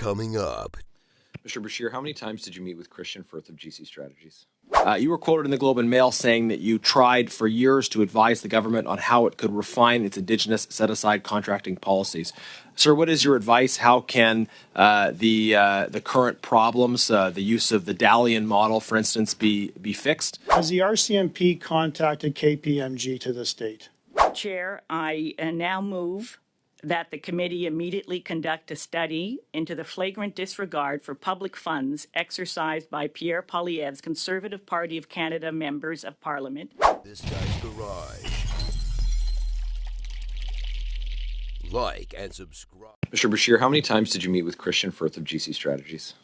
coming up. Mr. Bashir, how many times did you meet with Christian Firth of GC Strategies? You were quoted in the Globe and Mail saying that you tried for years to advise the government on how it could refine its Indigenous set-aside contracting policies. Sir, what is your advice? How can the current problems, the use of the Dalian model, for instance, be fixed? Has the RCMP contacted KPMG to this date? Chair, I now move that the committee immediately conduct a study into the flagrant disregard for public funds exercised by Pierre Poilievre's Conservative Party of Canada members of Parliament. This guy's garage. Like and subscribe. Mr. Bashir, how many times did you meet with Christian Firth of GC Strategies?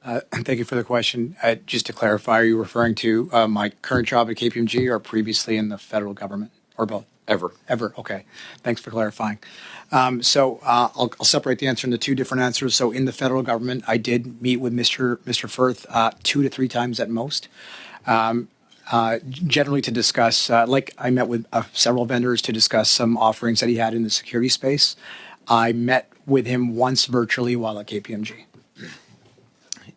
Thank you for the question. Just to clarify, are you referring to my current job at KPMG or previously in the federal government, or both? Ever. Okay. Thanks for clarifying. I'll separate the answer into two different answers. So in the federal government, I did meet with Mr. Firth 2 to 3 times at most, generally to discuss, like I met with several vendors to discuss some offerings that he had in the security space. I met with him once virtually while at KPMG.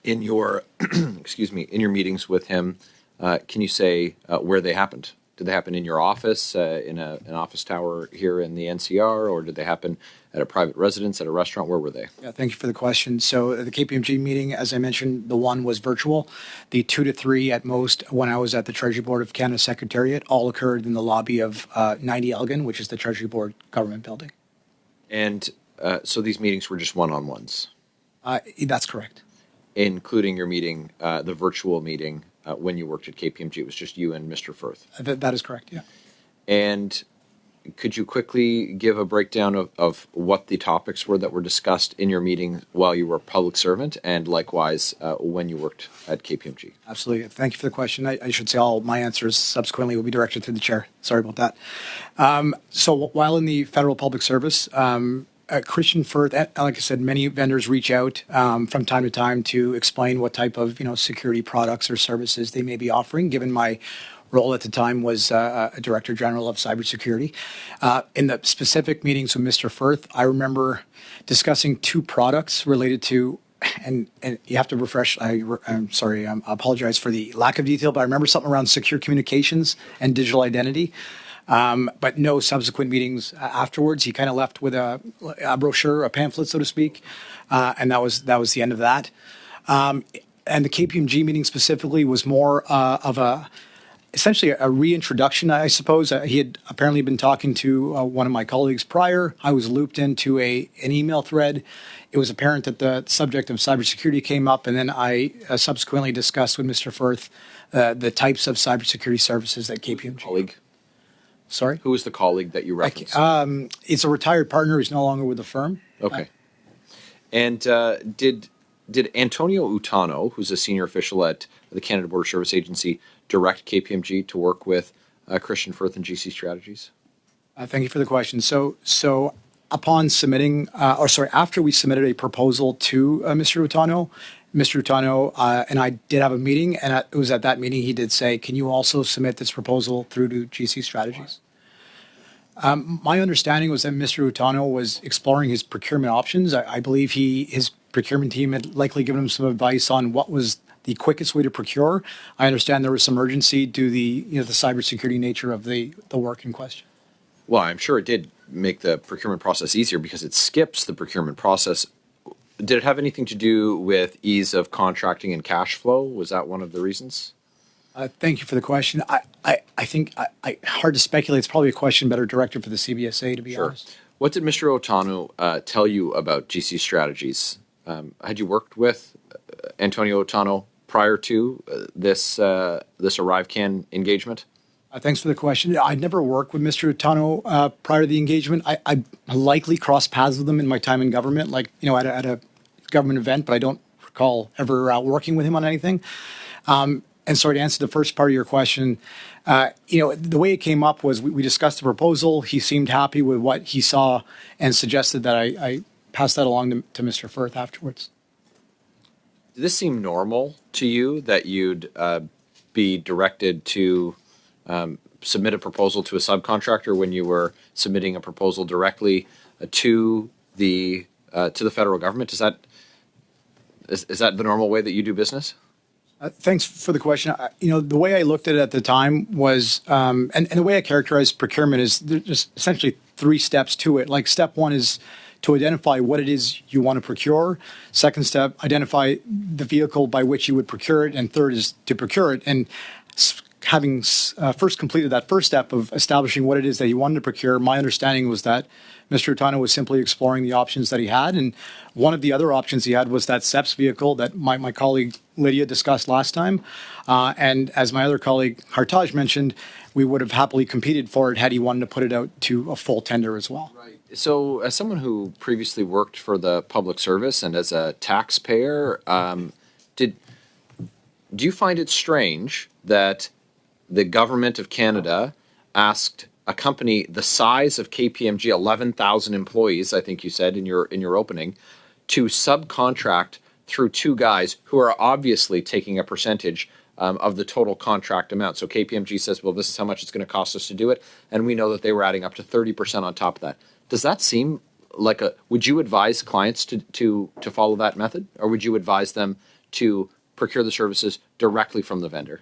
In your, in your meetings with him, can you say where they happened? Did they happen in your office, in an office tower here in the NCR, or did they happen at a private residence, at a restaurant? Where were they? Yeah, thank you for the question. So the KPMG meeting, as I mentioned, the one was virtual. The 2 to 3 at most, when I was at the Treasury Board of Canada Secretariat, all occurred in the lobby of 90 Elgin, which is the Treasury Board government building. And so these meetings were just one-on-ones? That's correct. Including your meeting, the virtual meeting, when you worked at KPMG, it was just you and Mr. Firth. That is correct, yeah. And could you quickly give a breakdown of what the topics were that were discussed in your meeting while you were a public servant, and likewise when you worked at KPMG? Absolutely. Thank you for the question. I should say all my answers subsequently will be directed through the chair. Sorry about that. So while in the federal public service, Christian Firth, like I said, many vendors reach out from time to time to explain what type of security products or services they may be offering. Given my role at the time was a Director General of Cybersecurity. In the specific meetings with Mr. Firth, I remember discussing 2 products related to, and you have to refresh. I'm sorry, I apologize for the lack of detail, but I remember something around secure communications and digital identity. But no subsequent meetings afterwards. He kind of left with a brochure, a pamphlet, so to speak, and that was the end of that. And the KPMG meeting specifically was more of essentially a reintroduction, I suppose. He had apparently been talking to one of my colleagues prior. I was looped into an email thread. It was apparent that the subject of cybersecurity came up, and then I subsequently discussed with Mr. Firth the types of cybersecurity services that KPMG. Colleague? Sorry? Who was the colleague that you referenced? It's a retired partner who's no longer with the firm. Okay. And did Antonio Utano, who's a senior official at the Canada Border Service Agency, direct KPMG to work with Christian Firth and GC Strategies? Thank you for the question. So upon submitting, after we submitted a proposal to Mr. Utano, and I did have a meeting, and it was at that meeting he did say, can you also submit this proposal through to GC Strategies? My understanding was that Mr. Utano was exploring his procurement options. I believe his procurement team had likely given him some advice on what was the quickest way to procure. I understand there was some urgency due to the cybersecurity nature of the work in question. Well, I'm sure it did make the procurement process easier because it skips the procurement process. Did it have anything to do with ease of contracting and cash flow? Was that one of the reasons? Thank you for the question. I think hard to speculate. It's probably a question better directed for the CBSA, to be honest. What did Mr. Otano tell you about GC Strategies? Had you worked with Antonio Otano prior to this Arrivecan engagement? Thanks for the question. I'd never worked with Mr. Utano prior to the engagement. I likely crossed paths with him in my time in government, at a government event, but I don't recall ever working with him on anything. And sorry, to answer the first part of your question, the way it came up was we discussed the proposal. He seemed happy with what he saw and suggested that I pass that along to Mr. Firth afterwards. Did this seem normal to you that you'd be directed to submit a proposal to a subcontractor when you were submitting a proposal directly to the federal government? Does Is that the normal way that you do business? Thanks for the question. The way I looked at it at the time was, and the way I characterize procurement is there's essentially 3 steps to it. Like step 1 is to identify what it is you want to procure. Second step, identify the vehicle by which you would procure it. And third is to procure it. And having first completed that first step of establishing what it is that you wanted to procure, my understanding was that Mr. Utano was simply exploring the options that he had. And one of the other options he had was that SEPS vehicle that my colleague Lydia discussed last time. And as my other colleague Hartaj mentioned, we would have happily competed for it had he wanted to put it out to a full tender as well. Right. So as someone who previously worked for the public service and as a taxpayer, do you find it strange that the government of Canada asked a company the size of KPMG, 11,000 employees, I think you said in your opening, to subcontract through 2 guys who are obviously taking a percentage of the total contract amount? So KPMG says, well, this is how much it's going to cost us to do it. And we know that they were adding up to 30% on top of that. Does that seem like would you advise clients to follow that method? Or would you advise them to procure the services directly from the vendor?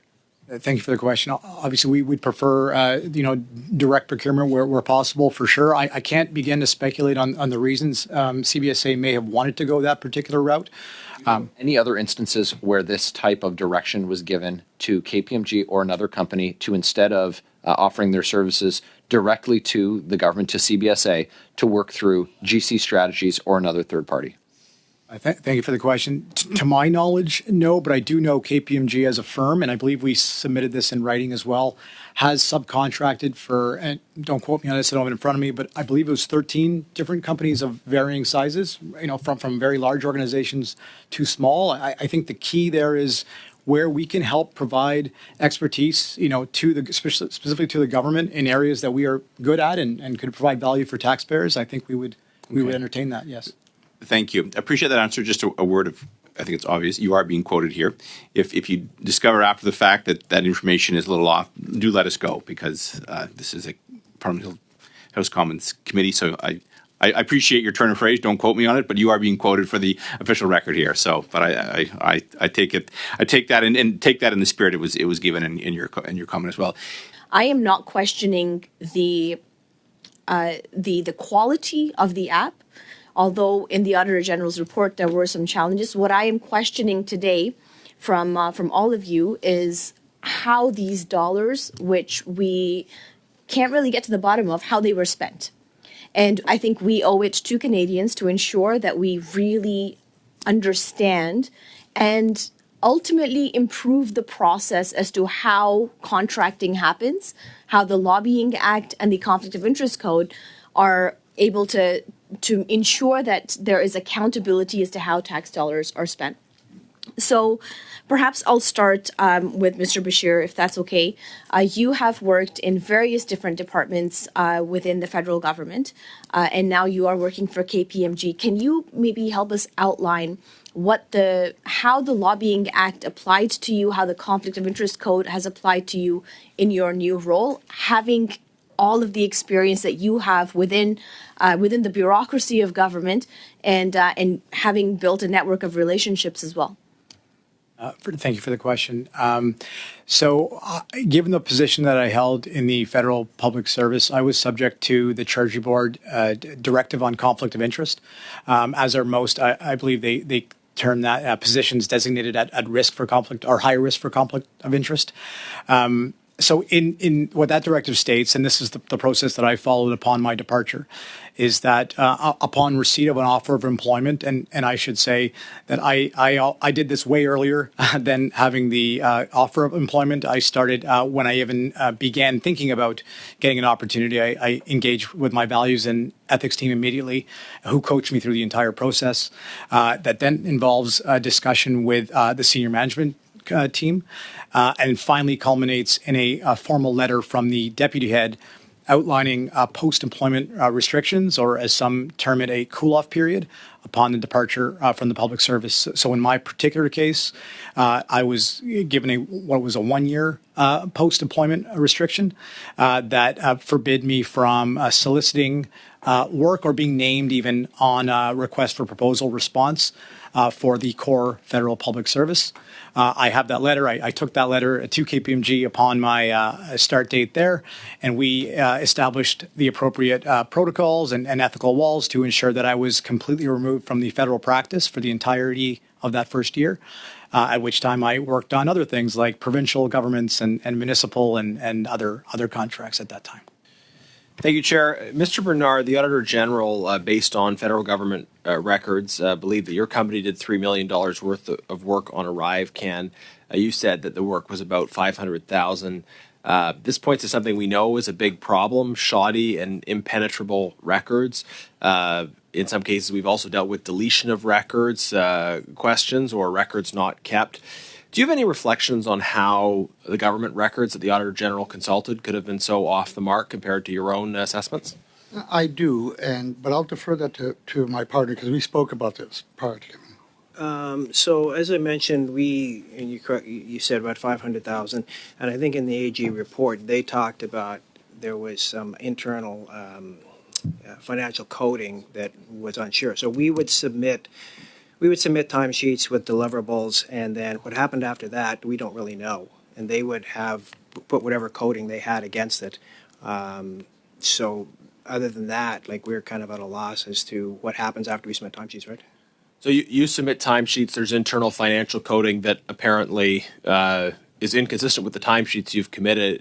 Thank you for the question. Obviously, we would prefer, direct procurement where possible, for sure. I can't begin to speculate on the reasons CBSA may have wanted to go that particular route. Any other instances where this type of direction was given to KPMG or another company to, instead of offering their services directly to the government, to CBSA, to work through GC Strategies or another third party? Thank you for the question. To my knowledge, no, but I do know KPMG as a firm, and I believe we submitted this in writing as well, has subcontracted for, and don't quote me on this, I don't have it in front of me, but I believe it was 13 different companies of varying sizes, from very large organizations to small. I think the key there is where we can help provide expertise, specifically to the government in areas that we are good at and could provide value for taxpayers. I think we would entertain that, yes. Thank you. I appreciate that answer. Just a word of, I think it's obvious, you are being quoted here. If you discover after the fact that information is a little off, do let us go, because this is a Parliament House Commons committee. So I appreciate your turn of phrase. Don't quote me on it, but you are being quoted for the official record here. So, but I take it. I take that and take that in the spirit it was given in your comment as well. I am not questioning the quality of the app. Although in the Auditor General's report there were some challenges, what I am questioning today from all of you is how these dollars, which we can't really get to the bottom of, how they were spent. And I think we owe it to Canadians to ensure that we really understand and ultimately improve the process as to how contracting happens, how the Lobbying Act and the Conflict of Interest Code are able to ensure that there is accountability as to how tax dollars are spent. So perhaps I'll start with Mr. Bashir, if that's okay. You have worked in various different departments within the federal government, and now you are working for KPMG. Can you maybe help us outline how the Lobbying Act applied to you, how the Conflict of Interest Code has applied to you in your new role, having all of the experience that you have within the bureaucracy of government, and having built a network of relationships as well? Thank you for the question. Given the position that I held in the federal public service, I was subject to the Treasury Board directive on conflict of interest, as are most. I believe they term that positions designated at risk for conflict or high risk for conflict of interest. So in what that directive states, and this is the process that I followed upon my departure, is that upon receipt of an offer of employment, and I should say that I did this way earlier than having the offer of employment. I started when I even began thinking about getting an opportunity. I engaged with my values and ethics team immediately, who coached me through the entire process. That then involves a discussion with the senior management team, and finally culminates in a formal letter from the deputy head outlining post-employment restrictions, or as some term it, a cool-off period, upon the departure from the public service. So in my particular case, I was given what was a 1-year post-employment restriction that forbid me from soliciting work or being named even on a request for proposal response for the core federal public service. I have that letter. I took that letter to KPMG upon my start date there, and we established the appropriate protocols and ethical walls to ensure that I was completely removed from the federal practice for the entirety of that first year, at which time I worked on other things like provincial governments and municipal and other contracts at that time. Thank you, Chair. Mr. Bernard, the Auditor General, based on federal government records, believed that your company did $3 million worth of work on Arrivecan. You said that the work was about $500,000. This points to something we know is a big problem: shoddy and impenetrable records. In some cases, we've also dealt with deletion of records, questions, or records not kept. Do you have any reflections on how the government records that the Auditor General consulted could have been so off the mark compared to your own assessments? I do, but I'll defer that to my partner because we spoke about this prior to him. So as I mentioned, you said about 500,000, and I think in the AG report they talked about there was some internal financial coding that was unsure. So we would submit timesheets with deliverables, and then what happened after that, we don't really know. And they would have put whatever coding they had against it. So other than that, like, we're kind of at a loss as to what happens after we submit timesheets, right? So you submit timesheets. There's internal financial coding that apparently is inconsistent with the timesheets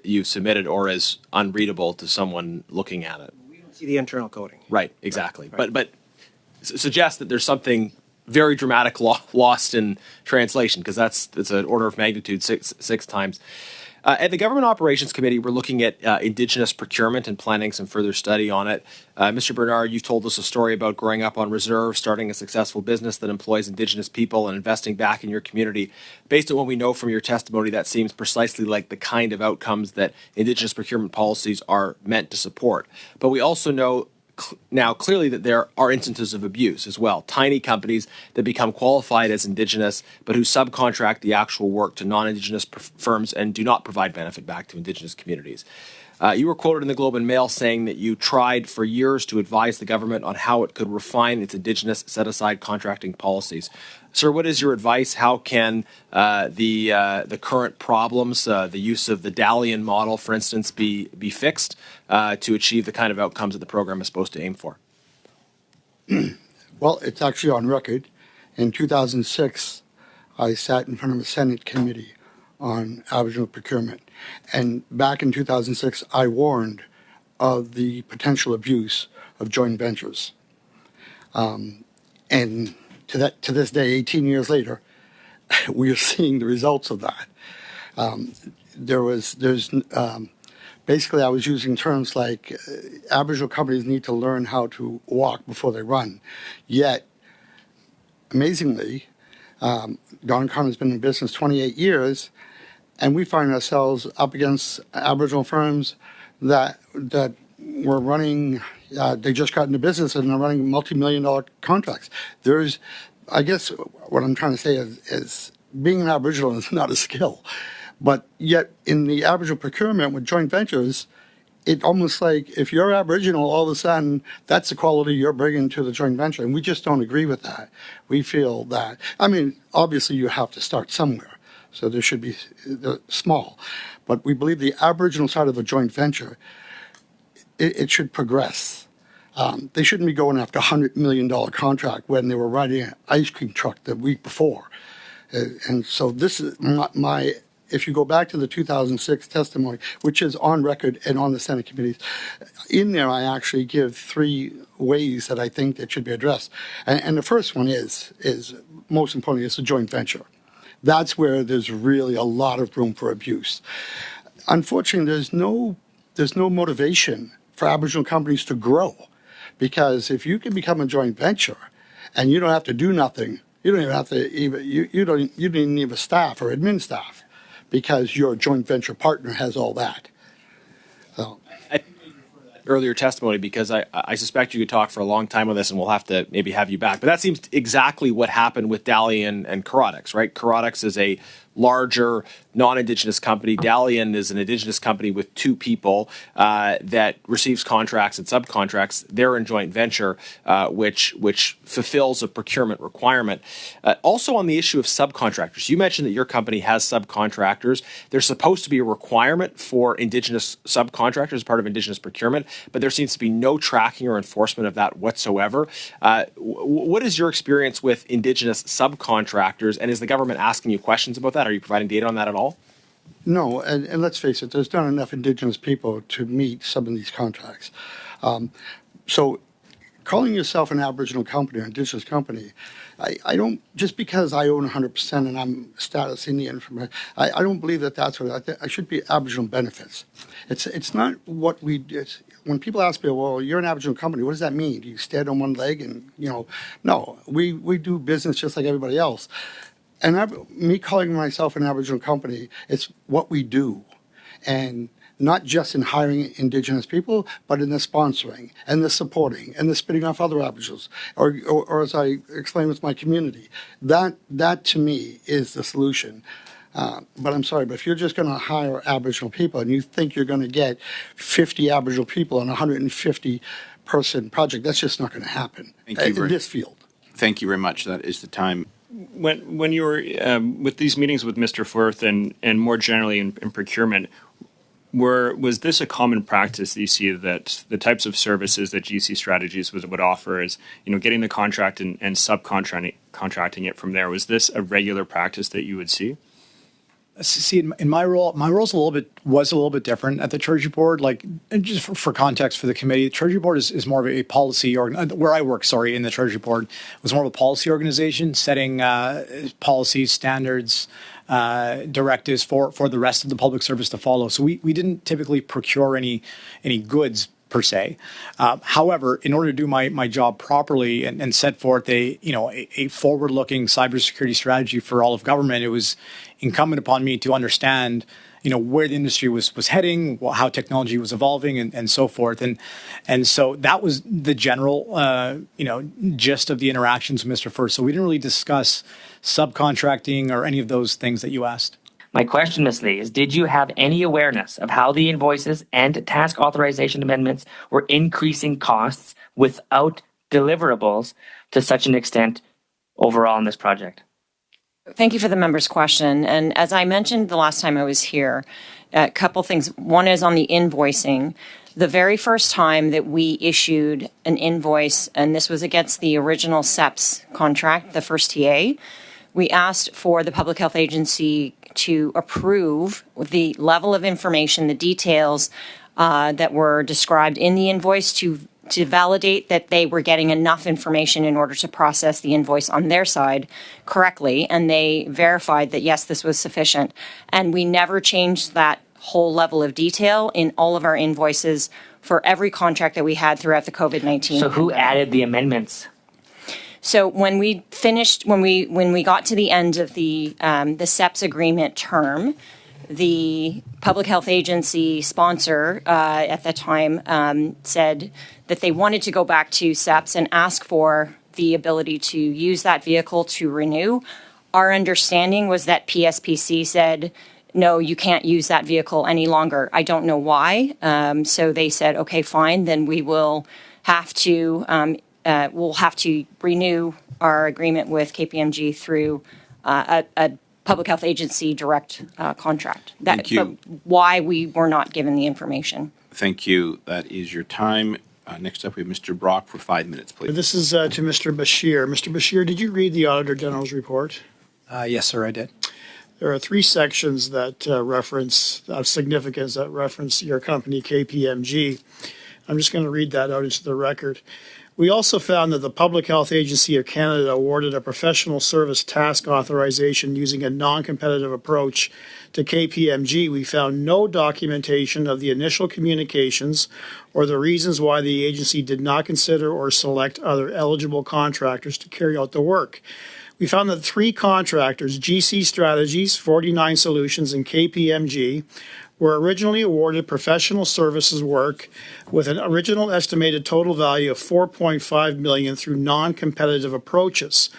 you've submitted, or is unreadable to someone looking at it. We don't see the internal coding. Right, exactly. Right. But suggests that there's something very dramatic lost in translation, because it's an order of magnitude six times. At the Government Operations Committee, we're looking at Indigenous procurement and planning some further study on it. Mr. Bernard, you've told us a story about growing up on reserve, starting a successful business that employs Indigenous people, and investing back in your community. Based on what we know from your testimony, that seems precisely like the kind of outcomes that Indigenous procurement policies are meant to support. But we also know now clearly that there are instances of abuse as well. Tiny companies that become qualified as Indigenous, but who subcontract the actual work to non-Indigenous firms and do not provide benefit back to Indigenous communities. You were quoted in the Globe and Mail saying that you tried for years to advise the government on how it could refine its Indigenous set-aside contracting policies. Sir, what is your advice? How can the current problems, the use of the Dalian model, for instance, be fixed to achieve the kind of outcomes that the program is supposed to aim for? Well, it's actually on record. In 2006, I sat in front of a Senate committee on Aboriginal procurement. And back in 2006, I warned of the potential abuse of joint ventures. And to this day, 18 years later, we are seeing the results of that. Basically, I was using terms like Aboriginal companies need to learn how to walk before they run. Yet, amazingly, Don Connor's been in business 28 years, and we find ourselves up against Aboriginal firms that were running, they just got into business and are running multi-million-dollar contracts. I guess what I'm trying to say is being an Aboriginal is not a skill. But yet in the Aboriginal procurement with joint ventures, it's almost like if you're Aboriginal, all of a sudden that's the quality you're bringing to the joint venture. And we just don't agree with that. We feel that, obviously you have to start somewhere. So there should be small. But we believe the Aboriginal side of a joint venture, it should progress. They shouldn't be going after a $100 million contract when they were riding an ice cream truck the week before. And so this is my if you go back to the 2006 testimony, which is on record and on the Senate committees, in there I actually give 3 ways that I think that should be addressed. And the first one is most importantly, it's a joint venture. That's where there's really a lot of room for abuse. Unfortunately, there's no motivation for Aboriginal companies to grow, because if you can become a joint venture and you don't have to do nothing, you don't even have to you don't even need a staff or admin staff, because your joint venture partner has all that. So. earlier testimony because I suspect you could talk for a long time on this, and we'll have to maybe have you back. But that seems exactly what happened with Dalian and Carodex, right? Carodex is a larger non-Indigenous company. Dalian is an Indigenous company with two people that receives contracts and subcontracts. They're in joint venture, which fulfills a procurement requirement. Also on the issue of subcontractors, you mentioned that your company has subcontractors. There's supposed to be a requirement for Indigenous subcontractors as part of Indigenous procurement, but there seems to be no tracking or enforcement of that whatsoever. What is your experience with Indigenous subcontractors, and is the government asking you questions about that? Are you providing data on that at all? No, and let's face it, there's not enough Indigenous people to meet some of these contracts. So calling yourself an Aboriginal company or Indigenous company, I don't, just because I own 100% and I'm status Indian, I don't believe that that's what I should be Aboriginal benefits. It's not what we do. When people ask me, well, you're an Aboriginal company, what does that mean? Do you stand on one leg and, no, we do business just like everybody else. And me calling myself an Aboriginal company, it's what we do. And not just in hiring Indigenous people, but in the sponsoring and the supporting and the spinning off other Aboriginals, or as I explained with my community. That to me is the solution. But I'm sorry, but if you're just going to hire Aboriginal people and you think you're going to get 50 Aboriginal people on a 150-person project, that's just not going to happen in this field. Thank you very much. That is the time. When you were with these meetings with Mr. Firth and more generally in procurement, was this a common practice that you see that the types of services that GC Strategies would offer is, getting the contract and contracting it from there? Was this a regular practice that you would see? See, in my role, was a little bit different at the Treasury Board. Like, just for context for the committee, the Treasury Board is more of a policy where I work. Sorry, in the Treasury Board was more of a policy organization, setting policies, standards, directives for the rest of the public service to follow. So we didn't typically procure any goods per se. However, in order to do my job properly and set forth a forward-looking cybersecurity strategy for all of government, it was incumbent upon me to understand where the industry was heading, how technology was evolving, and so forth. And so that was the general gist of the interactions with Mr. Firth. So we didn't really discuss subcontracting or any of those things that you asked. My question, Ms. Lee, is did you have any awareness of how the invoices and task authorization amendments were increasing costs without deliverables to such an extent overall in this project? Thank you for the member's question. And as I mentioned the last time I was here, a couple things. One is on the invoicing. The very first time that we issued an invoice, and this was against the original SEPS contract, the first TA, we asked for the Public Health Agency to approve the level of information, the details that were described in the invoice to validate that they were getting enough information in order to process the invoice on their side correctly. And they verified that, yes, this was sufficient. And we never changed that whole level of detail in all of our invoices for every contract that we had throughout the COVID-19. So who added the amendments? So when we finished, when we got to the end of the SEPS agreement term, the Public Health Agency sponsor at that time said that they wanted to go back to SEPS and ask for the ability to use that vehicle to renew. Our understanding was that PSPC said, no, you can't use that vehicle any longer. I don't know why. So they said, okay, fine, then we will have to renew our agreement with KPMG through a Public Health Agency direct contract. Thank you. But why we were not given the information. Thank you. That is your time. Next up, we have Mr. Brock for 5 minutes, please. This is to Mr. Bashir. Mr. Bashir, did you read the Auditor General's report? Yes, sir, I did. There are three sections that reference of significance that reference your company, KPMG. I'm just going to read that out into the record. We also found that the Public Health Agency of Canada awarded a professional service task authorization using a non-competitive approach to KPMG. We found no documentation of the initial communications or the reasons why the agency did not consider or select other eligible contractors to carry out the work. We found that three contractors, GC Strategies, 49 Solutions, and KPMG, were originally awarded professional services work with an original estimated total value of $4.5 million through non-competitive approaches.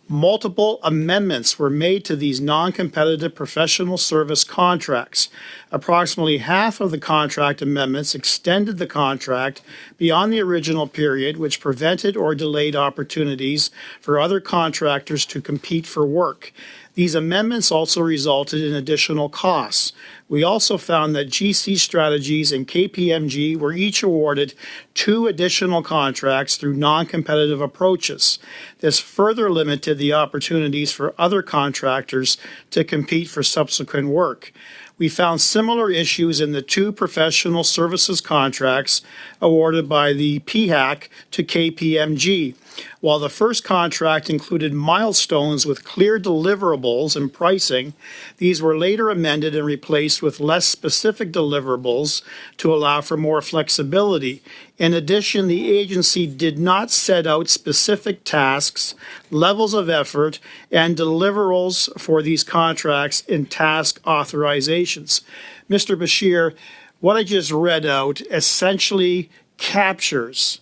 Multiple amendments were made to these non-competitive professional service contracts. Approximately half of the contract amendments extended the contract beyond the original period, which prevented or delayed opportunities for other contractors to compete for work. These amendments also resulted in additional costs. We also found that GC Strategies and KPMG were each awarded 2 additional contracts through non-competitive approaches. This further limited the opportunities for other contractors to compete for subsequent work. We found similar issues in the 2 professional services contracts awarded by the PACP to KPMG. While the first contract included milestones with clear deliverables and pricing, these were later amended and replaced with less specific deliverables to allow for more flexibility. In addition, the agency did not set out specific tasks, levels of effort, and deliverables for these contracts in task authorizations. Mr. Bashir, what I just read out essentially captures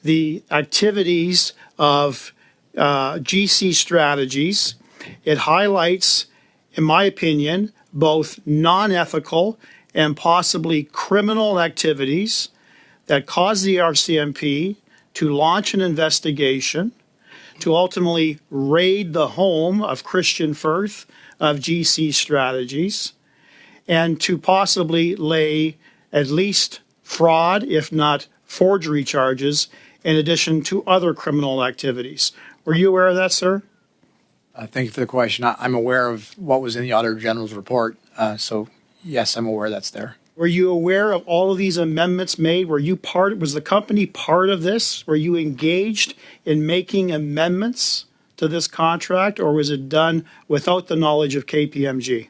the activities of GC Strategies. It highlights, in my opinion, both non-ethical and possibly criminal activities that caused the RCMP to launch an investigation, to ultimately raid the home of Christian Firth of GC Strategies, and to possibly lay at least fraud, if not forgery charges, in addition to other criminal activities. Were you aware of that, sir? Thank you for the question. I'm aware of what was in the Auditor General's report. So yes, I'm aware that's there. Were you aware of all of these amendments made? Was the company part of this? Were you engaged in making amendments to this contract, or was it done without the knowledge of KPMG?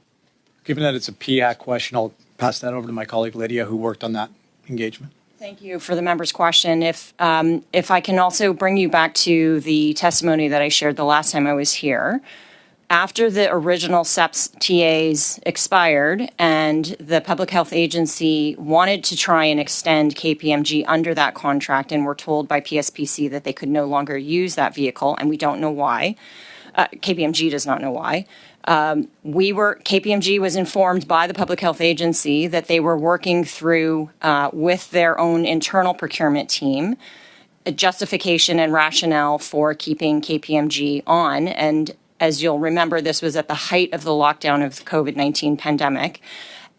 Given that it's a PAC question, I'll pass that over to my colleague Lydia, who worked on that engagement. Thank you for the member's question. If I can also bring you back to the testimony that I shared the last time I was here, after the original SEPS TAs expired and the Public Health Agency wanted to try and extend KPMG under that contract and were told by PSPC that they could no longer use that vehicle, and we don't know why. KPMG does not know why. KPMG was informed by the Public Health Agency that they were working through with their own internal procurement team a justification and rationale for keeping KPMG on. And as you'll remember, this was at the height of the lockdown of the COVID-19 pandemic.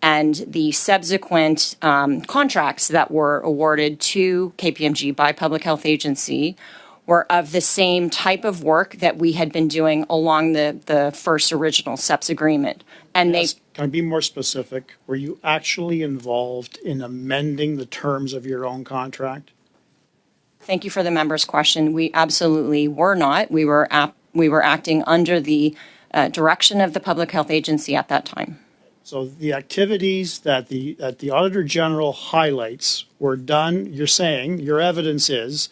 And the subsequent contracts that were awarded to KPMG by Public Health Agency were of the same type of work that we had been doing along the first original SEPS agreement. And Can I be more specific? Were you actually involved in amending the terms of your own contract? Thank you for the member's question. We absolutely were not. We were acting under the direction of the Public Health Agency at that time. So the activities that the Auditor General highlights were done, you're saying, your evidence is,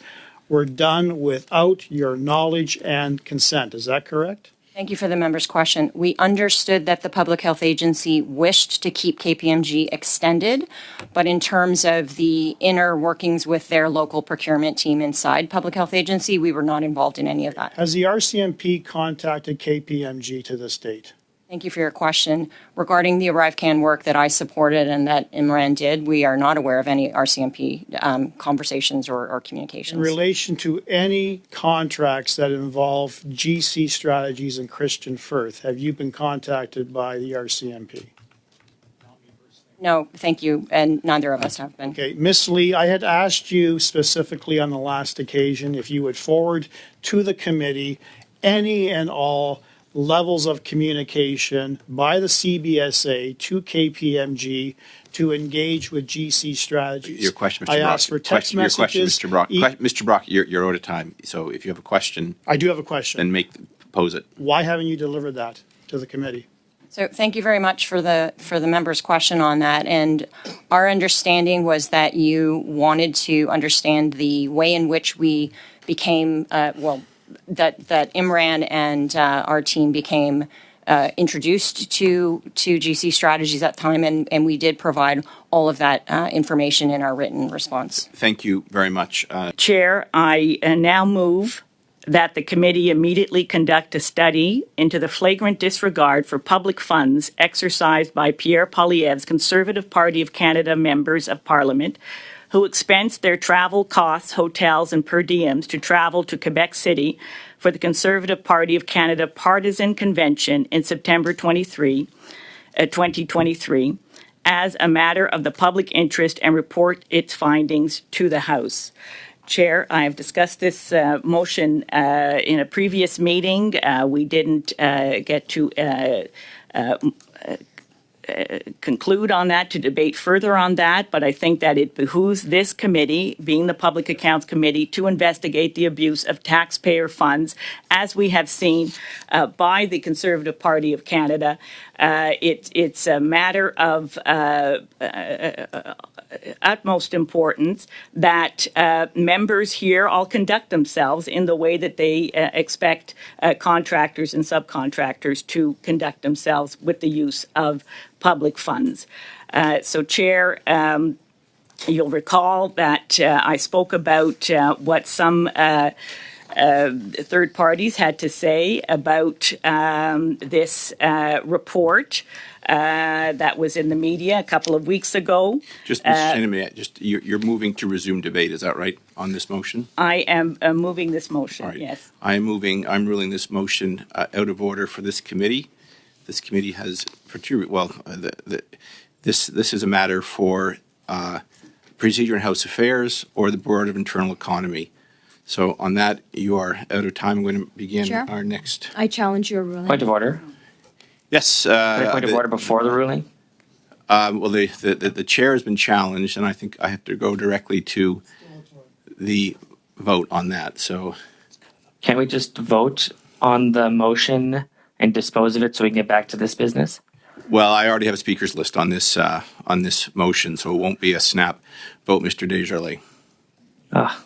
were done without your knowledge and consent. Is that correct? Thank you for the member's question. We understood that the Public Health Agency wished to keep KPMG extended, but in terms of the inner workings with their local procurement team inside Public Health Agency, we were not involved in any of that. Has the RCMP contacted KPMG to this date? Thank you for your question. Regarding the Arrivecan work that I supported and that Imran did, we are not aware of any RCMP conversations or communications. In relation to any contracts that involve GC Strategies and Christian Firth, have you been contacted by the RCMP? No, thank you, and neither of us have been. Okay, Ms. Lee, I had asked you specifically on the last occasion if you would forward to the committee any and all levels of communication by the CBSA to KPMG to engage with GC Strategies. Your question, Mr. I Brock. asked for text Your question, messages. Mr. Brock. Mr. Brock, you're out of time. So if you have a question, I do have a question. then pose it. Why haven't you delivered that to the committee? So thank you very much for the member's question on that. And our understanding was that you wanted to understand the way in which we became, that Imran and our team became introduced to GC Strategies at the time, and we did provide all of that information in our written response. Thank you very much. Chair, I now move that the committee immediately conduct a study into the flagrant disregard for public funds exercised by Pierre Poilievre's Conservative Party of Canada members of Parliament, who expensed their travel costs, hotels, and per diems to travel to Quebec City for the Conservative Party of Canada partisan convention in September 2023, as a matter of the public interest and report its findings to the House. Chair, I have discussed this motion in a previous meeting. We didn't get to conclude on that, to debate further on that, but I think that it behooves this committee, being the Public Accounts Committee, to investigate the abuse of taxpayer funds, as we have seen by the Conservative Party of Canada. It's a matter of utmost importance that members here all conduct themselves in the way that they expect contractors and subcontractors to conduct themselves with the use of public funds. So, Chair, you'll recall that I spoke about what some third parties had to say about this report that was in the media a couple of weeks ago. Just, Mr. Cheney, you're moving to resume debate, is that right, on this motion? I am moving this motion, All right. yes. I'm ruling this motion out of order for this committee. This committee has, this is a matter for Procedure and House Affairs or the Board of Internal Economy. So on that, you are out of time. I'm going to begin Chair? our next. I challenge your ruling. Point of order. Yes. Point of order before the ruling. Well, the chair has been challenged, and I think I have to go directly to the vote on that. So, Can't we just vote on the motion and dispose of it so we can get back to this business? well, I already have a speakers list on this motion, so it won't be a snap vote, Mr. Desjardins. Ah.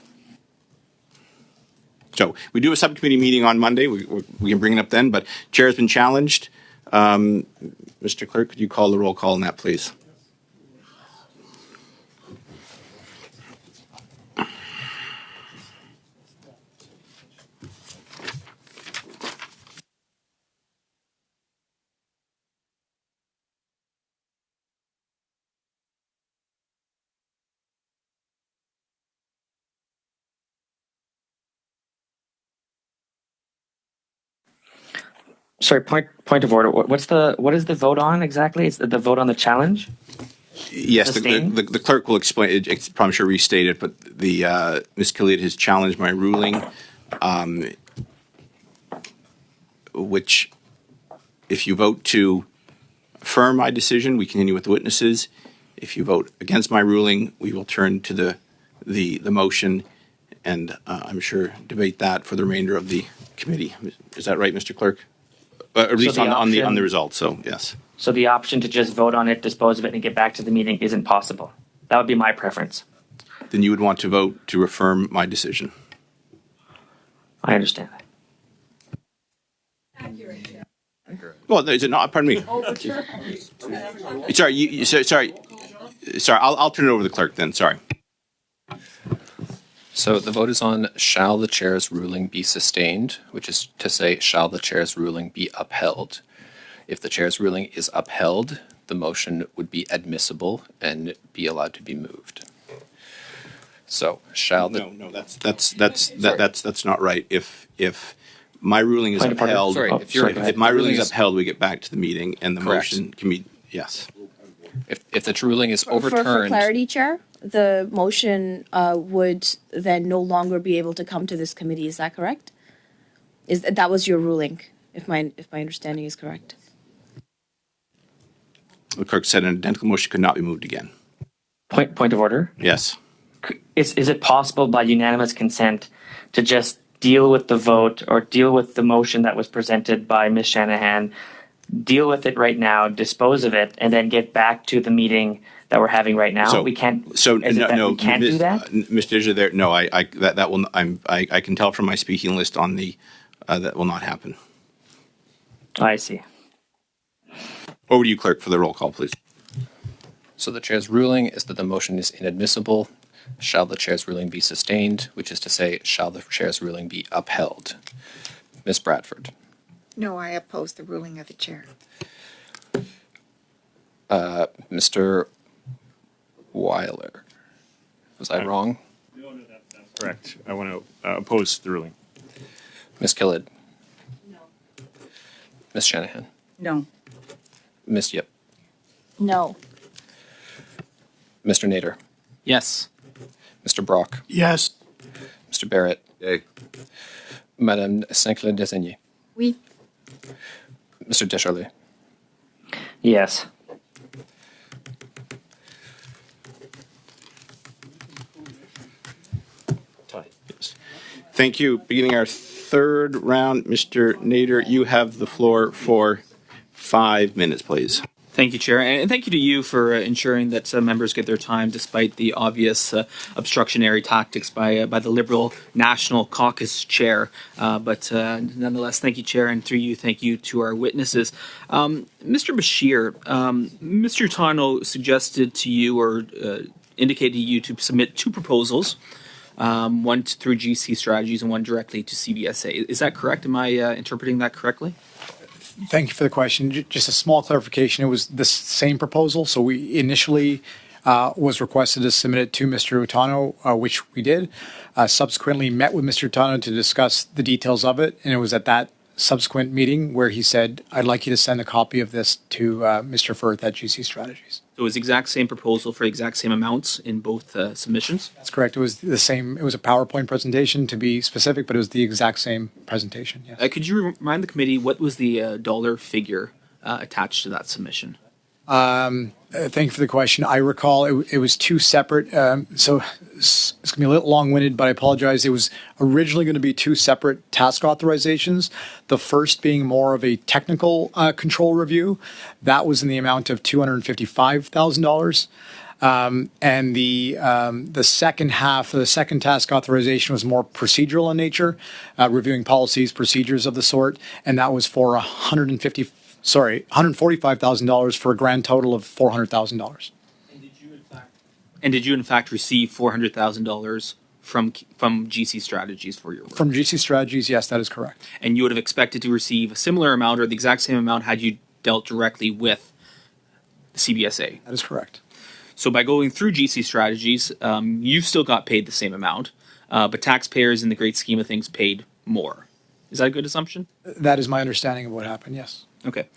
So we do a subcommittee meeting on Monday. We can bring it up then, but chair has been challenged. Mr. Clerk, could you call the roll call on that, please? Sorry, point of order. What is the vote on exactly? Is the vote on the challenge? Yes, the clerk will explain. It's probably sure restate it, but the Ms. Killiard has challenged my ruling, which, if you vote to affirm my decision, we continue with the witnesses. If you vote against my ruling, we will turn to the motion, and I'm sure debate that for the remainder of the committee. Is that right, Mr. Clerk? At least on the results. So yes. So the option to just vote on it, dispose of it, and get back to the meeting isn't possible. That would be my preference. Then you would want to vote to affirm my decision. I understand that. Well, is it not? Pardon me. Sorry. Sorry. I'll turn it over to the clerk then. Sorry. So the vote is on shall the chair's ruling be sustained, which is to say shall the chair's ruling be upheld. If the chair's ruling is upheld, the motion would be admissible and be allowed to be moved. So shall the No, that's not right. If my ruling is upheld, if my ruling is upheld, we get back to the meeting and the motion can be yes. If the ruling is overturned, for clarity, Chair, the motion would then no longer be able to come to this committee. Is that correct? That was your ruling, if my understanding is correct? The clerk said an identical motion could not be moved again. Point of order. Yes. Is it possible by unanimous consent to just deal with the vote or deal with the motion that was presented by Ms. Shanahan, deal with it right now, dispose of it, and then get back to the meeting that we're having right now? So we can't. So no, we can't do that. Mr. Isher, there. No, that will. I can tell from my speaking list on the that will not happen. I see. Over to you, clerk, for the roll call, please. So the chair's ruling is that the motion is inadmissible. Shall the chair's ruling be sustained, which is to say, shall the chair's ruling be upheld? Ms. Bradford. No, I oppose the ruling of the chair. Mr. Weiler. Was I wrong? No, that's correct. I want to oppose the ruling. Ms. Killid. No. Ms. Shanahan. No. Ms. Yip. No. Mr. Nader. Yes. Mr. Brock. Yes. Mr. Barrett. Yay. Madame Sinclair-Designy. Oui. Mr. Descharlet. Yes. Yes. Thank you. Beginning our third round, Mr. Nader, you have the floor for 5 minutes, please. Thank you, Chair, and thank you to you for ensuring that members get their time despite the obvious obstructionary tactics by the Liberal National Caucus Chair. But nonetheless, thank you, Chair, and through you, thank you to our witnesses. Mr. Bashir, Mr. Tano suggested to you or indicated to you to submit 2 proposals, one through GC Strategies and one directly to CBSA. Is that correct? Am I interpreting that correctly? Thank you for the question. Just a small clarification. It was the same proposal. So we initially was requested to submit it to Mr. Utano, which we did. Subsequently met with Mr. Utano to discuss the details of it. And it was at that subsequent meeting where he said, I'd like you to send a copy of this to Mr. Firth at GC Strategies. So it was the exact same proposal for the exact same amounts in both submissions? That's correct. It was the same. It was a PowerPoint presentation to be specific, but it was the exact same presentation. Yes. Could you remind the committee what was the dollar figure attached to that submission? Thank you for the question. I recall it was 2 separate. So it's going to be a little long-winded, but I apologize. It was originally going to be 2 separate task authorizations. The first being more of a technical control review. That was in the amount of $255,000. And the second half, the second task authorization was more procedural in nature, reviewing policies, procedures of the sort, and that was for $145,000 for a grand total of $400,000. And did you in fact receive $400,000 from GC Strategies for your work? From GC Strategies, yes, that is correct. And you would have expected to receive a similar amount or the exact same amount had you dealt directly with the CBSA? That is correct. So by going through GC Strategies, you still got paid the same amount, but taxpayers in the great scheme of things paid more. Is that a good assumption? That is my understanding of what happened, yes. Okay.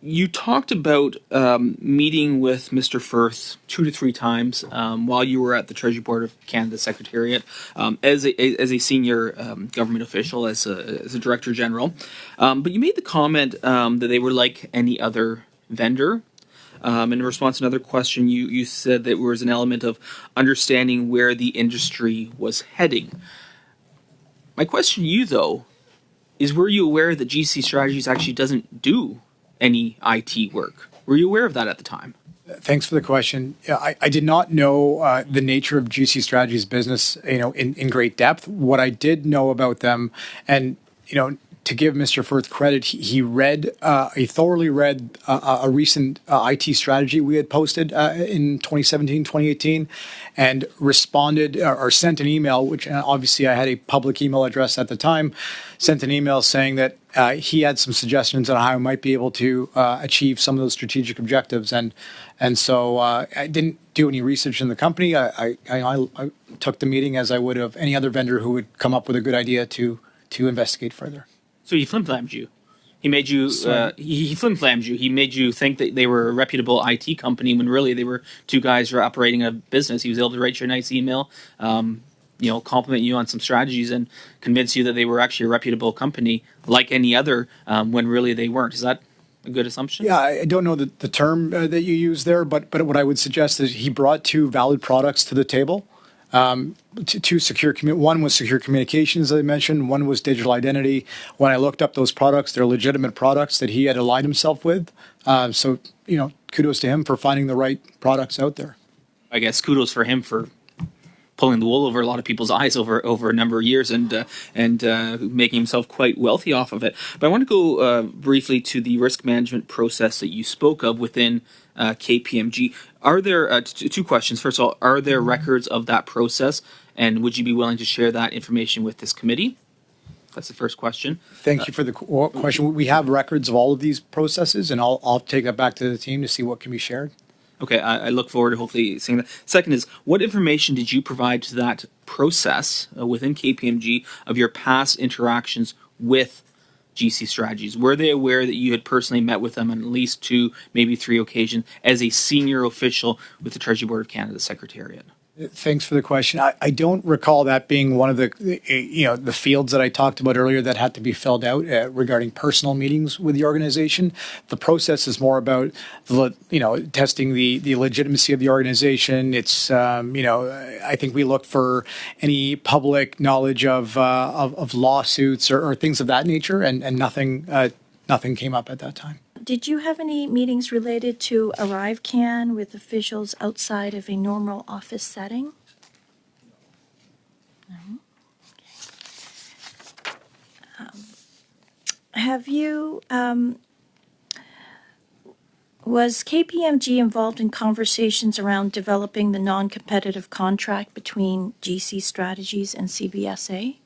You talked about meeting with Mr. Firth 2 to 3 times while you were at the Treasury Board of Canada Secretariat as a senior government official, as a Director General. But you made the comment that they were like any other vendor. In response to another question, you said that there was an element of understanding where the industry was heading. My question to you, though, is were you aware that GC Strategies actually doesn't do any IT work? Were you aware of that at the time? Thanks for the question. I did not know the nature of GC Strategies business, in great depth. What I did know about them, and to give Mr. Firth credit, he thoroughly read a recent IT strategy we had posted in 2017, 2018, and responded or sent an email, which obviously I had a public email address at the time, sent an email saying that he had some suggestions on how I might be able to achieve some of those strategic objectives. And so I didn't do any research in the company. I took the meeting as I would of any other vendor who would come up with a good idea to investigate further. So he flim-flammed you. He made you. He flim-flammed you. He made you think that they were a reputable IT company when really they were 2 guys who were operating a business. He was able to write you a nice email, compliment you on some strategies, and convince you that they were actually a reputable company like any other when really they weren't. Is that a good assumption? Yeah, I don't know the term that you use there, but what I would suggest is he brought 2 valid products to the table. 2 secure, one was secure communications, as I mentioned. One was digital identity. When I looked up those products, they're legitimate products that he had aligned himself with. So, kudos to him for finding the right products out there. I guess kudos for him for pulling the wool over a lot of people's eyes over a number of years and making himself quite wealthy off of it. But I want to go briefly to the risk management process that you spoke of within KPMG. Are there two questions? First of all, are there records of that process, and would you be willing to share that information with this committee? That's the first question. Thank you for the question. We have records of all of these processes, and I'll take that back to the team to see what can be shared. Okay, I look forward to hopefully seeing that. Second is, what information did you provide to that process within KPMG of your past interactions with GC Strategies? Were they aware that you had personally met with them on at least 2, maybe 3 occasions as a senior official with the Treasury Board of Canada Secretariat? Thanks for the question. I don't recall that being one of the fields that I talked about earlier that had to be filled out regarding personal meetings with the organization. The process is more about testing the legitimacy of the organization. It's I think we look for any public knowledge of lawsuits or things of that nature, and nothing came up at that time. Did you have any meetings related to Arrivecan with officials outside of a normal office setting? No. Okay. Have you, was KPMG involved in conversations around developing the non-competitive contract between GC Strategies and CBSA?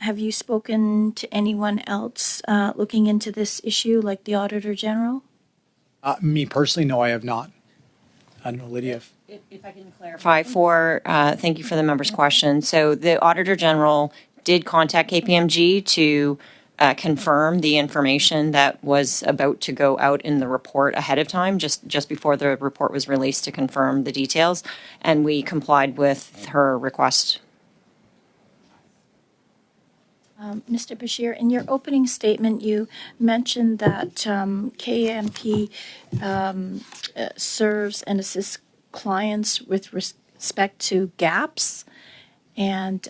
Have you spoken to anyone else looking into this issue, like the Auditor General? Me personally, no, I have not. I don't know, Lydia. If I can clarify thank you for the member's question. So the Auditor General did contact KPMG to confirm the information that was about to go out in the report ahead of time, just before the report was released, to confirm the details, and we complied with her request. Mr. Bashir, in your opening statement, you mentioned that KMP serves and assists clients with respect to gaps. And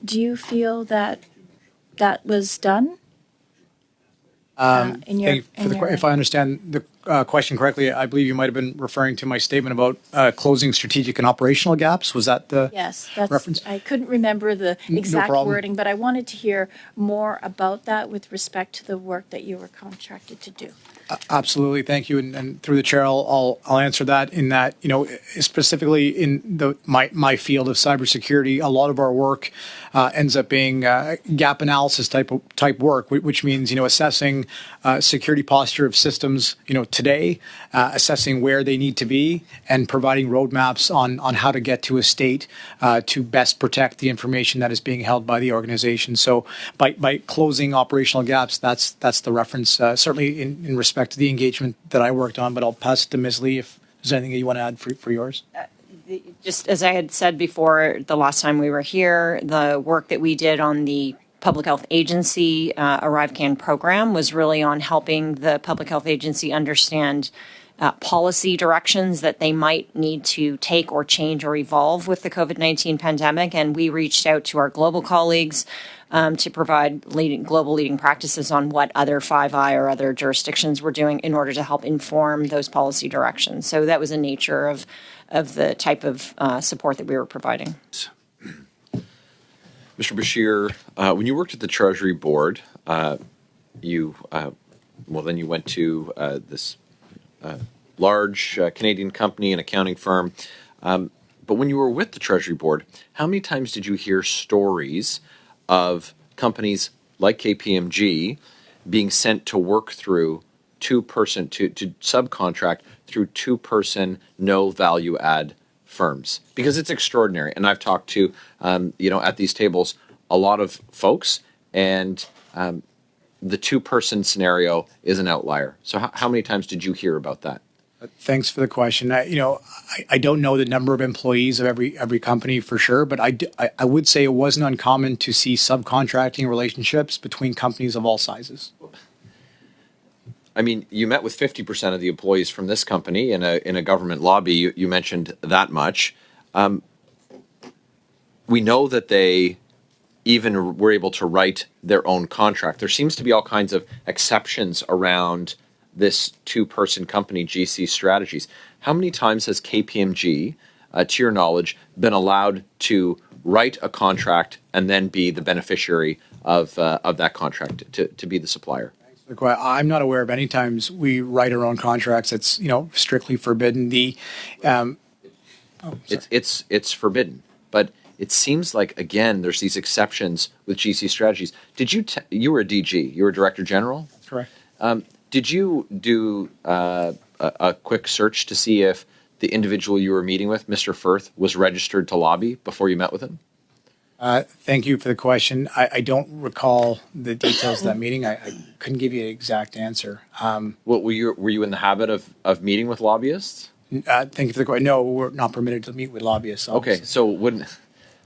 do you feel that that was done? If I understand the question correctly, I believe you might have been referring to my statement about closing strategic and operational gaps. Was that the reference? I couldn't remember the exact wording, but I wanted to hear more about that with respect to the work that you were contracted to do. Absolutely, thank you. And through the chair, I'll answer that in that, specifically in my field of cybersecurity, a lot of our work ends up being gap analysis type work, which means, assessing security posture of systems, today, assessing where they need to be, and providing roadmaps on how to get to a state to best protect the information that is being held by the organization. So by closing operational gaps, that's the reference, certainly in respect to the engagement that I worked on, but I'll pass it to Ms. Lee if there's anything you want to add for yours. Just as I had said before, the last time we were here, the work that we did on the Public Health Agency Arrivecan program was really on helping the Public Health Agency understand policy directions that they might need to take or change or evolve with the COVID-19 pandemic. And we reached out to our global colleagues to provide global leading practices on what other 5I or other jurisdictions were doing in order to help inform those policy directions. So that was the nature of the type of support that we were providing. Mr. Bashir, when you worked at the Treasury Board, you went to this large Canadian company and accounting firm. But when you were with the Treasury Board, how many times did you hear stories of companies like KPMG being sent to work through two-person, to subcontract through two-person, no value-add firms? Because it's extraordinary. And I've talked to, at these tables, a lot of folks, and the two-person scenario is an outlier. So how many times did you hear about that? Thanks for the question. I don't know the number of employees of every company for sure, but I would say it wasn't uncommon to see subcontracting relationships between companies of all sizes. I mean, you met with 50% of the employees from this company in a government lobby. You mentioned that much. We know that they even were able to write their own contract. There seems to be all kinds of exceptions around this two-person company, GC Strategies. How many times has KPMG, to your knowledge, been allowed to write a contract and then be the beneficiary of that contract, to be the supplier? I'm not aware of any times we write our own contracts. It's strictly forbidden. It's forbidden, but it seems like, again, there's these exceptions with GC Strategies. Did you you were a DG, you were Director General? Correct. Did you do a quick search to see if the individual you were meeting with, Mr. Firth, was registered to lobby before you met with him? Thank you for the question. I don't recall the details of that meeting. I couldn't give you an exact answer. Were you in the habit of meeting with lobbyists? Thank you for the question. No, we're not permitted to meet with lobbyists. Obviously. Okay,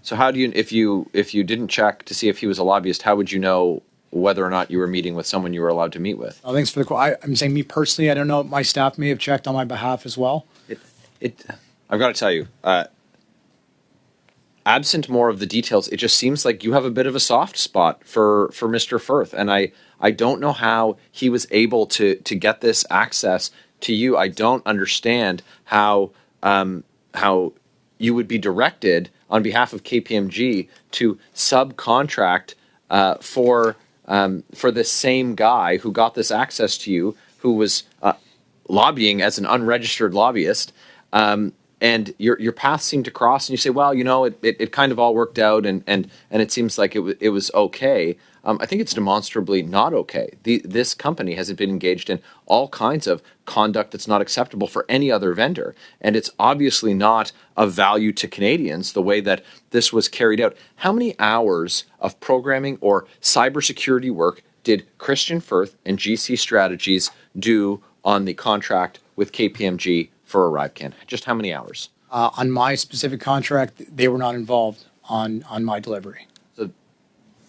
so how do you, if you didn't check to see if he was a lobbyist, how would you know whether or not you were meeting with someone you were allowed to meet with? Oh, thanks for the question. I'm saying me personally, I don't know. My staff may have checked on my behalf as well. I've got to tell you, absent more of the details, it just seems like you have a bit of a soft spot for Mr. Firth, and I don't know how he was able to get this access to you. I don't understand how you would be directed on behalf of KPMG to subcontract for this same guy who got this access to you, who was lobbying as an unregistered lobbyist. And your paths seem to cross, and you say, well, it kind of all worked out, and it seems like it was okay. I think it's demonstrably not okay. This company has been engaged in all kinds of conduct that's not acceptable for any other vendor, and it's obviously not of value to Canadians the way that this was carried out. How many hours of programming or cybersecurity work did Christian Firth and GC Strategies do on the contract with KPMG for Arrivecan? Just how many hours? On my specific contract, they were not involved on my delivery. So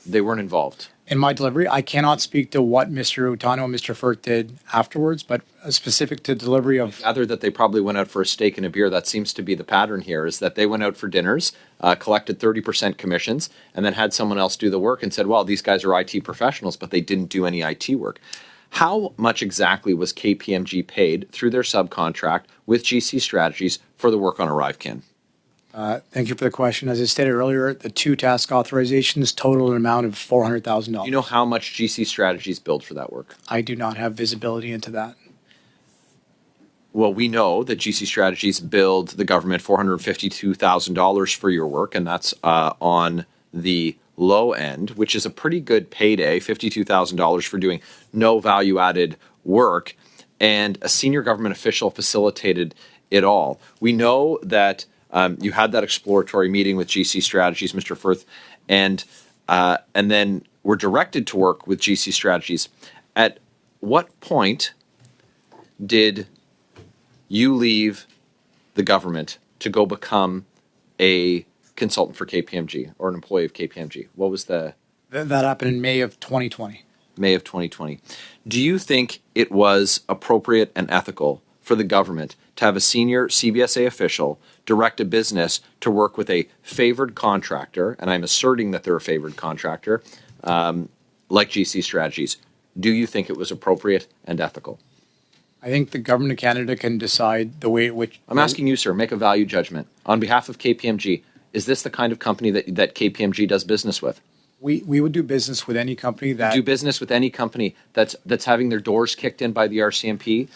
they weren't involved? In my delivery, I cannot speak to what Mr. Utano and Mr. Firth did afterwards, but specific to delivery of... Other that they probably went out for a steak and a beer. That seems to be the pattern here, is that they went out for dinners, collected 30% commissions, and then had someone else do the work and said, well, these guys are IT professionals, but they didn't do any IT work. How much exactly was KPMG paid through their subcontract with GC Strategies for the work on Arrivecan? Thank you for the question. As I stated earlier, the two task authorizations total an amount of $400,000. Do you know how much GC Strategies billed for that work? I do not have visibility into that. Well, we know that GC Strategies billed the government $452,000 for your work, and that's on the low end, which is a pretty good payday, $52,000 for doing no value-added work, and a senior government official facilitated it all. We know that you had that exploratory meeting with GC Strategies, Mr. Firth, and then were directed to work with GC Strategies. At what point did you leave the government to go become a consultant for KPMG or an employee of KPMG? What was the... That happened in May of 2020. May of 2020. Do you think it was appropriate and ethical for the government to have a senior CBSA official direct a business to work with a favored contractor, and I'm asserting that they're a favored contractor, like GC Strategies? Do you think it was appropriate and ethical? I think the government of Canada can decide the way in which... I'm asking you, sir, make a value judgment. On behalf of KPMG, is this the kind of company that KPMG does business with? We would do business with any company that... Do business with any company that's having their doors kicked in by the RCMP,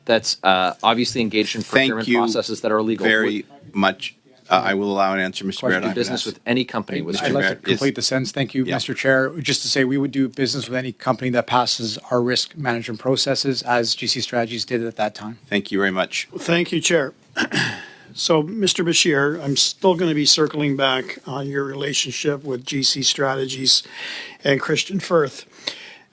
that's obviously engaged in procurement processes that are illegal. Very much. I will allow an answer, Mr. Baird. Do business with any company. I'd like to complete the sentence. Thank you, Mr. Chair. Just to say, we would do business with any company that passes our risk management processes, as GC Strategies did at that time. Thank you very much. Thank you, Chair. So, Mr. Bashir, I'm still going to be circling back on your relationship with GC Strategies and Christian Firth.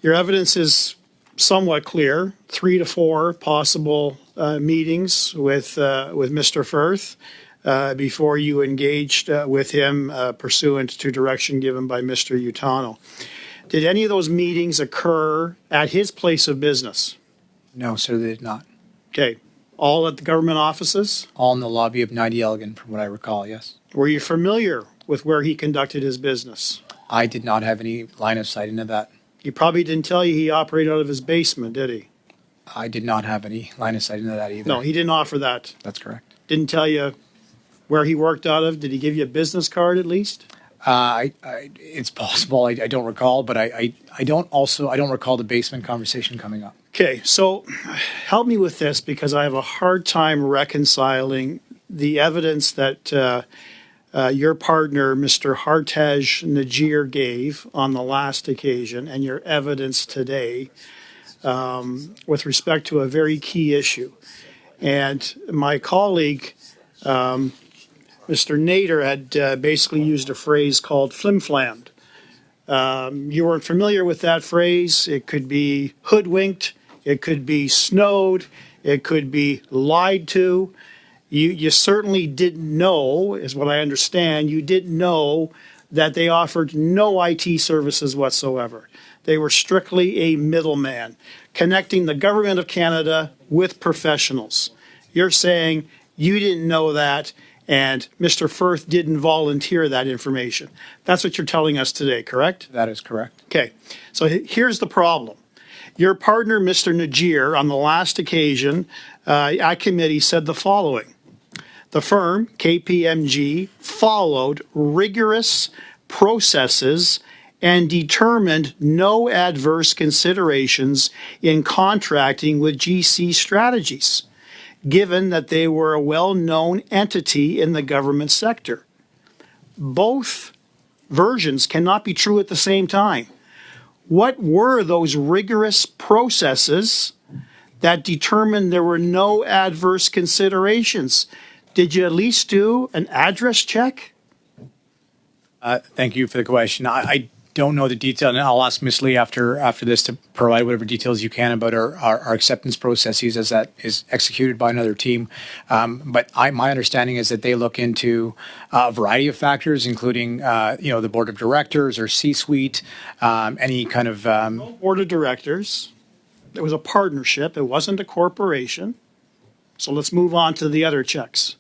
Your evidence is somewhat clear, 3 to 4 possible meetings with Mr. Firth before you engaged with him pursuant to direction given by Mr. Utano. Did any of those meetings occur at his place of business? No, sir, they did not. Okay. All at the government offices? All in the lobby of 90 Elgin, from what I recall, yes. Were you familiar with where he conducted his business? I did not have any line of sight into that. He probably didn't tell you he operated out of his basement, did he? I did not have any line of sight into that either. No, he didn't offer that. That's correct. Didn't tell you where he worked out of? Did he give you a business card at least? It's possible. I don't recall, but I don't recall the basement conversation coming up. Okay, so help me with this because I have a hard time reconciling the evidence that your partner, Mr. Hartaj Najir, gave on the last occasion and your evidence today with respect to a very key issue. And my colleague, Mr. Nader, had basically used a phrase called flim-flammed. You weren't familiar with that phrase. It could be hoodwinked. It could be snowed. It could be lied to. You certainly didn't know, is what I understand. You didn't know that they offered no IT services whatsoever. They were strictly a middleman, connecting the government of Canada with professionals. You're saying you didn't know that, and Mr. Firth didn't volunteer that information. That's what you're telling us today, correct? That is correct. Okay, so here's the problem. Your partner, Mr. Najir, on the last occasion at committee said the following. The firm, KPMG, followed rigorous processes and determined no adverse considerations in contracting with GC Strategies, given that they were a well-known entity in the government sector. Both versions cannot be true at the same time. What were those rigorous processes that determined there were no adverse considerations? Did you at least do an address check? Thank you for the question. I don't know the detail, and I'll ask Ms. Lee after this to provide whatever details you can about our acceptance processes as that is executed by another team. But my understanding is that they look into a variety of factors, including the board of directors or C-suite, any kind of board of directors. It was a partnership. It wasn't a corporation. So let's move on to the other checks.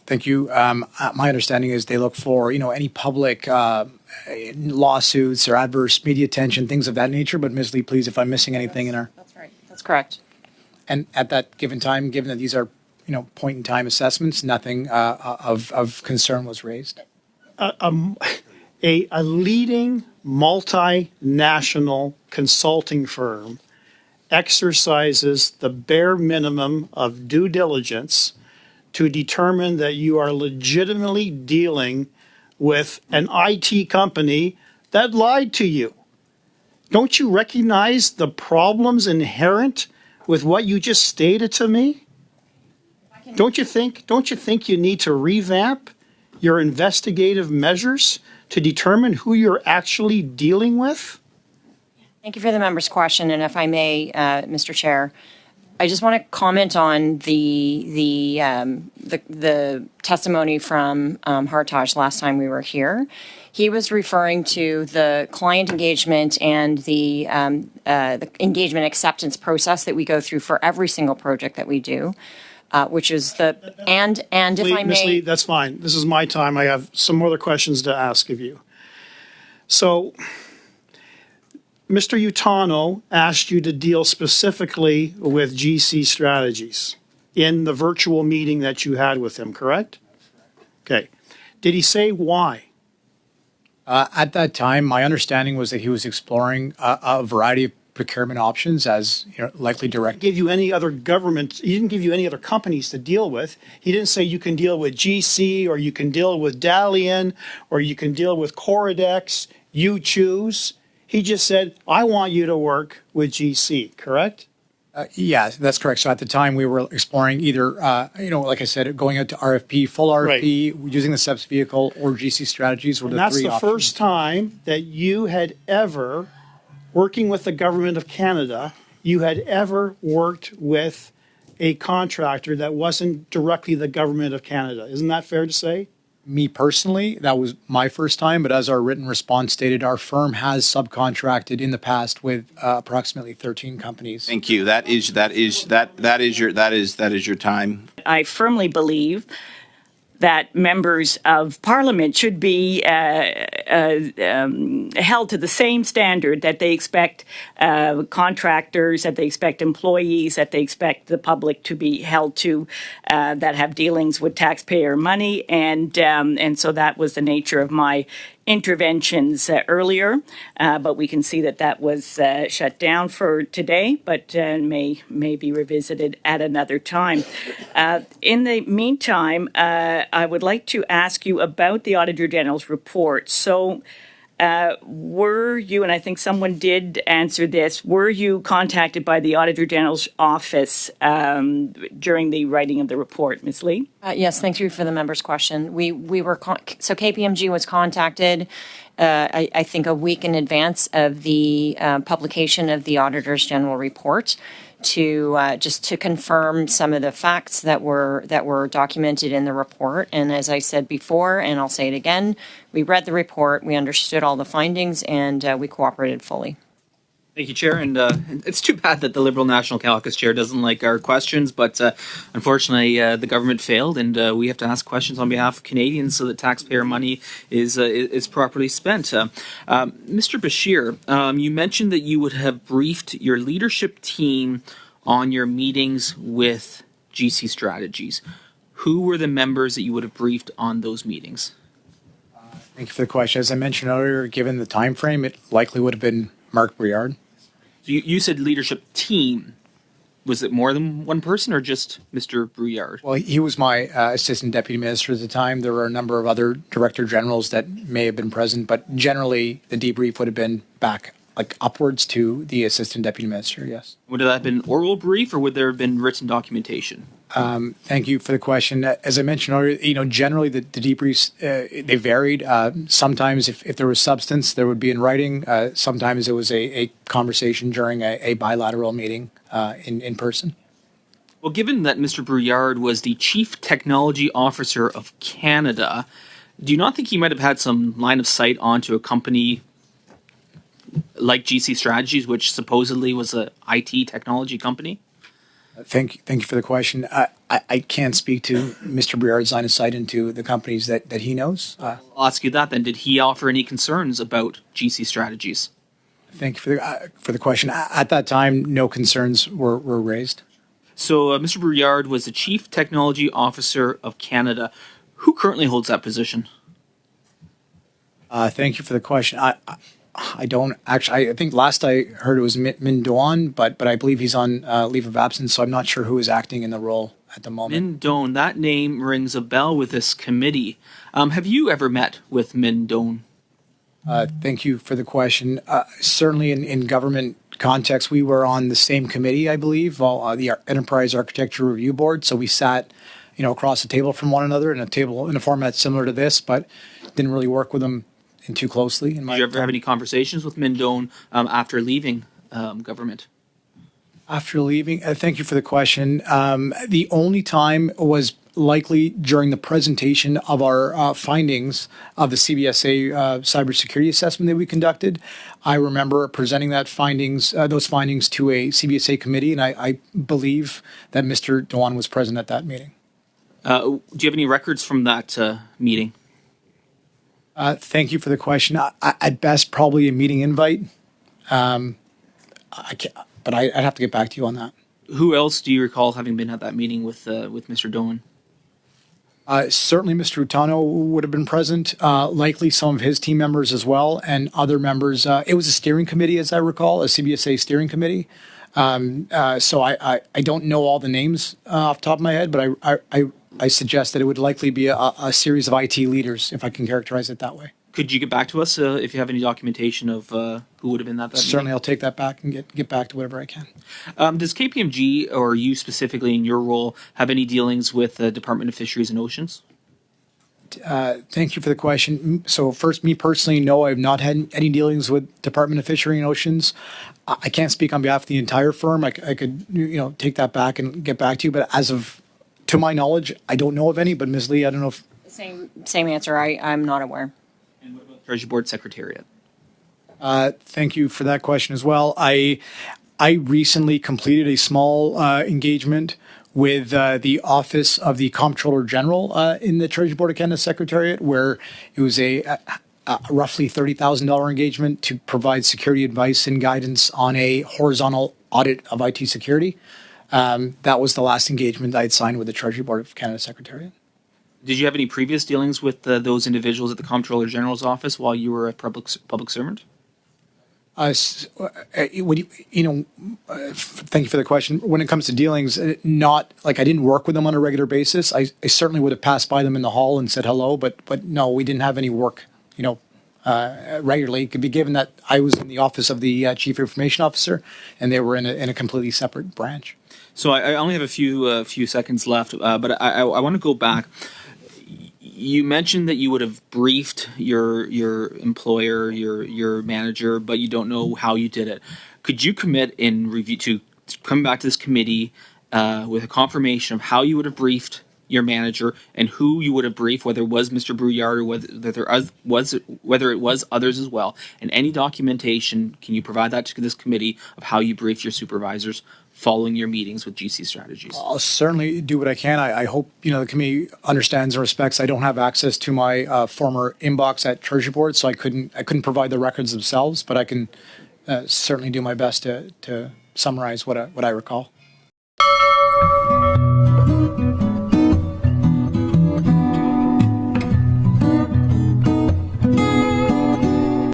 Thank you. My understanding is they look for, any public lawsuits or adverse media attention, things of that nature. But Ms. Lee, please, if I'm missing anything in our... That's right. That's correct. And at that given time, given that these are, point-in-time assessments, nothing of concern was raised? A leading multinational consulting firm exercises the bare minimum of due diligence to determine that you are legitimately dealing with an IT company that lied to you. Don't you recognize the problems inherent with what you just stated to me? Don't you think you need to revamp your investigative measures to determine who you're actually dealing with? Thank you for the member's question, and if I may, Mr. Chair, I just want to comment on the testimony from Hartaj last time we were here. He was referring to the client engagement and the engagement acceptance process that we go through for every single project that we do, which is if I may, Ms. Lee, that's fine. This is my time. I have some other questions to ask of you. So, Mr. Utano asked you to deal specifically with GC Strategies in the virtual meeting that you had with him, correct? Okay. Did he say why? At that time, my understanding was that he was exploring a variety of procurement options as likely direct. He didn't give you any other government, he didn't give you any other companies to deal with. He didn't say you can deal with GC or you can deal with Dalian or you can deal with Coridex. You choose. He just said, I want you to work with GC, correct? Yeah, that's correct. So at the time, we were exploring either, like I said, going out to RFP, full RFP, right, using the SEPS vehicle, or GC Strategies were the three options. That's the first time that you had ever, working with the government of Canada, you had ever worked with a contractor that wasn't directly the government of Canada. Isn't that fair to say? Me personally, that was my first time, but as our written response stated, our firm has subcontracted in the past with approximately 13 companies. Thank you. That is your time. I firmly believe that members of Parliament should be held to the same standard that they expect contractors, that they expect employees, that they expect the public to be held to, that have dealings with taxpayer money, and so that was the nature of my interventions earlier, but we can see that was shut down for today, but may be revisited at another time. In the meantime, I would like to ask you about the Auditor General's report. So, were you, and I think someone did answer this, were you contacted by the Auditor General's office during the writing of the report, Ms. Lee? Yes, thank you for the member's question. We were, so KPMG was contacted, I think a week in advance of the publication of the Auditor's General report to just to confirm some of the facts that were documented in the report. And as I said before, and I'll say it again, we read the report, we understood all the findings, and we cooperated fully. Thank you, Chair. And it's too bad that the Liberal National Caucus Chair doesn't like our questions, but unfortunately, the government failed, and we have to ask questions on behalf of Canadians so that taxpayer money is properly spent. Mr. Bashir, you mentioned that you would have briefed your leadership team on your meetings with GC Strategies. Who were the members that you would have briefed on those meetings? Thank you for the question. As I mentioned earlier, given the time frame, it likely would have been Mark Briard. So you said leadership team. Was it more than one person or just Mr. Briard? Well, he was my assistant deputy minister at the time. There were a number of other director generals that may have been present, but generally the debrief would have been back like upwards to the assistant deputy minister, yes. Would that have been oral brief or would there have been written documentation? Thank you for the question. As I mentioned earlier, generally the debriefs, they varied. Sometimes if there was substance, there would be in writing. Sometimes it was a conversation during a bilateral meeting in person. Well, given that Mr. Brouillard was the Chief Technology Officer of Canada, do you not think he might have had some line of sight onto a company like GC Strategies, which supposedly was a IT technology company? Thank you for the question. I can't speak to Mr. Briard's line of sight into the companies that he knows. I'll ask you that then. Did he offer any concerns about GC Strategies? Thank you for the question. At that time, no concerns were raised. So Mr. Brouillard was the Chief Technology Officer of Canada. Who currently holds that position? Thank you for the question. I don't actually. I think last I heard it was Min Doan, but I believe he's on leave of absence, so I'm not sure who is acting in the role at the moment. Min Doan, that name rings a bell with this committee. Have you ever met with Min Doan? Thank you for the question. Certainly in government context, we were on the same committee, I believe, the Enterprise Architecture Review Board. So we sat, across the table from one another in a format similar to this, but didn't really work with them too closely. Did you ever have any conversations with Min Doan after leaving government? After leaving, thank you for the question. The only time was likely during the presentation of our findings of the CBSA cybersecurity assessment that we conducted. I remember presenting those findings to a CBSA committee, and I believe that Mr. Doan was present at that meeting. Do you have any records from that meeting? Thank you for the question. At best, probably a meeting invite. I can't, but I'd have to get back to you on that. Who else do you recall having been at that meeting with Mr. Doan? Certainly Mr. Utano would have been present, likely some of his team members as well, and other members. It was a steering committee, as I recall, a CBSA steering committee. So I don't know all the names off the top of my head, but I suggest that it would likely be a series of IT leaders, if I can characterize it that way. Could you get back to us if you have any documentation of who would have been at that Certainly, meeting? I'll take that back and get back to whatever I can. Does KPMG, or you specifically in your role, have any dealings with the Department of Fisheries and Oceans? Thank you for the question. So first, me personally, no, I've not had any dealings with Department of Fishery and Oceans. I can't speak on behalf of the entire firm. I could take that back and get back to you, but to my knowledge, I don't know of any. But Ms. Lee, I don't know if... Same answer. I'm not aware. And what about Treasury Board Secretariat? Thank you for that question as well. I recently completed a small engagement with the Office of the Comptroller General in the Treasury Board of Canada Secretariat, where it was a roughly $30,000 engagement to provide security advice and guidance on a horizontal audit of IT security. That was the last engagement I'd signed with the Treasury Board of Canada Secretariat. Did you have any previous dealings with those individuals at the Comptroller General's office while you were a public servant? Thank you for the question. When it comes to dealings, not like I didn't work with them on a regular basis. I certainly would have passed by them in the hall and said hello, but no, we didn't have any work, regularly. It could be given that I was in the office of the Chief Information Officer and they were in a completely separate branch. So I only have a few seconds left, but I want to go back. You mentioned that you would have briefed your employer, your manager, but you don't know how you did it. Could you commit in review to come back to this committee with a confirmation of how you would have briefed your manager and who you would have briefed, whether it was Mr. Brouillard or whether it was others as well, and any documentation? Can you provide that to this committee of how you briefed your supervisors following your meetings with GC Strategies? I'll certainly do what I can. I hope the committee understands and respects. I don't have access to my former inbox at Treasury Board, so I couldn't provide the records themselves. But I can certainly do my best to summarize what I recall.